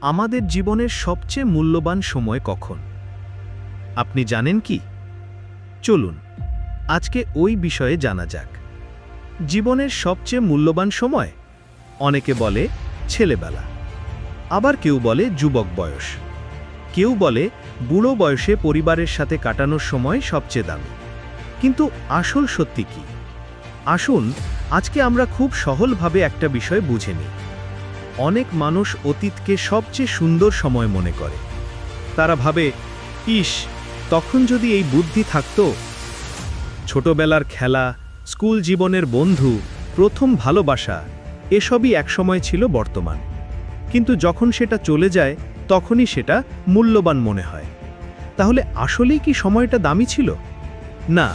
আমাদের জীবনের সবচেয়ে মূল্যবান সময় কখন? আপনি জানেন কি? চলুন আজকে ওই বিষয়ে জানা যাক। জীবনের সবচেয়ে মূল্যবান সময় অনেকে বলে ছেলেবেলা, আবার কেউ বলে যুবক বয়স, কেউ বলে বুড়ো বয়সে পরিবারের সাথে কাটানোর সময় সবচেয়ে দামি। কিন্তু আসল সত্যি কি? আসুন আজকে আমরা খুব সহজভাবে একটা বিষয় বুঝে নিই। অনেক মানুষ অতীতকে সবচেয়ে সুন্দর সময় মনে করে। তারা ভাবে, ইস, তখন যদি এই বুদ্ধি থাকতো। ছোটবেলার খেলা, স্কুল জীবনের বন্ধু, প্রথম ভালোবাসা, এসবই একসময় ছিল বর্তমান। কিন্তু যখন সেটা চলে যায় তখনই সেটা মূল্যবান মনে হয়। তাহলে আসলেই কি সময়টা দামি ছিল? না,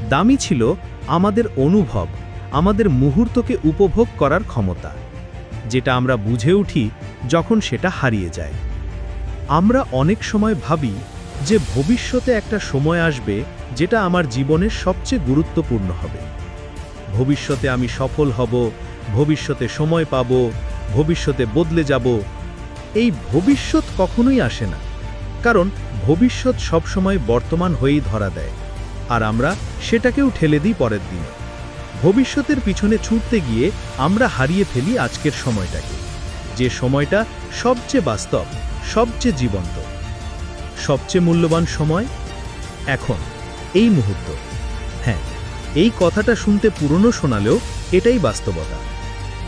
দামি ছিল আমাদের অনুভব, আমাদের মুহূর্তকে উপভোগ করার ক্ষমতা, যেটা আমরা বুঝে উঠি যখন সেটা হারিয়ে যায়। আমরা অনেক সময় ভাবি যে ভবিষ্যতে একটা সময় আসবে যেটা আমার জীবনের সবচেয়ে গুরুত্বপূর্ণ হবে। ভবিষ্যতে আমি সফল হব, ভবিষ্যতে সময় পাব, ভবিষ্যতে বদলে যাব। এই ভবিষ্যৎ কখনোই আসে না, কারণ ভবিষ্যৎ সবসময় বর্তমান হয়েই ধরা দেয়, আর আমরা সেটাকেও ঠেলে দিই পরের দিন। ভবিষ্যতের পিছনে ছুটতে গিয়ে আমরা হারিয়ে ফেলি আজকের সময়টাকে, যে সময়টা সবচেয়ে বাস্তব, সবচেয়ে জীবন্ত। সবচেয়ে মূল্যবান সময় এখন, এই মুহূর্ত। হ্যাঁ, এই কথাটা শুনতে পুরনো শোনালেও এটাই বাস্তবতা।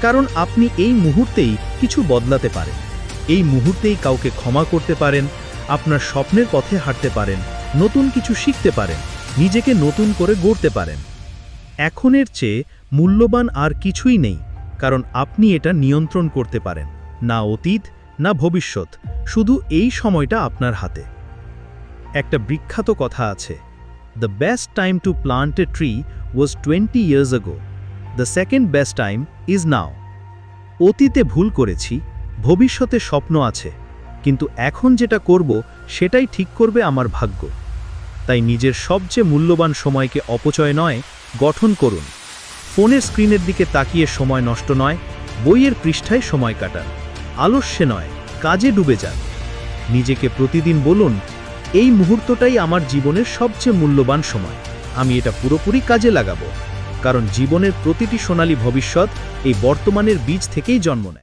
কারণ আপনি এই মুহূর্তেই কিছু বদলাতে পারেন, এই মুহূর্তেই কাউকে ক্ষমা করতে পারেন, আপনার স্বপ্নের পথে হাঁটতে পারেন, নতুন কিছু শিখতে পারেন, নিজেকে নতুন করে গড়তে পারেন। এখনের চেয়ে মূল্যবান আর কিছুই নেই, কারণ আপনি এটা নিয়ন্ত্রণ করতে পারেন। না অতীত, না ভবিষ্যৎ, শুধু এই সময়টা আপনার হাতে। একটা বিখ্যাত কথা আছে, the best time to plant a tree was 20 years ago, the second best time is now. অতীতে ভুল করেছি, ভবিষ্যতে স্বপ্ন আছে, কিন্তু এখন যেটা করব সেটাই ঠিক করবে আমার ভাগ্য। তাই নিজের সবচেয়ে মূল্যবান সময়কে অপচয় নয়, গঠন করুন। ফোনের স্ক্রিনের দিকে তাকিয়ে সময় নষ্ট নয়, বইয়ের পৃষ্ঠায় সময় কাটান। আলস্যে নয়, কাজে ডুবে যান। নিজেকে প্রতিদিন বলুন, এই মুহূর্তটাই আমার জীবনের সবচেয়ে মূল্যবান সময়, আমি এটা পুরোপুরি কাজে লাগাবো। কারণ জীবনের প্রতিটি সোনালী ভবিষ্যৎ এই বর্তমানের বীজ থেকেই জন্ম নেয়।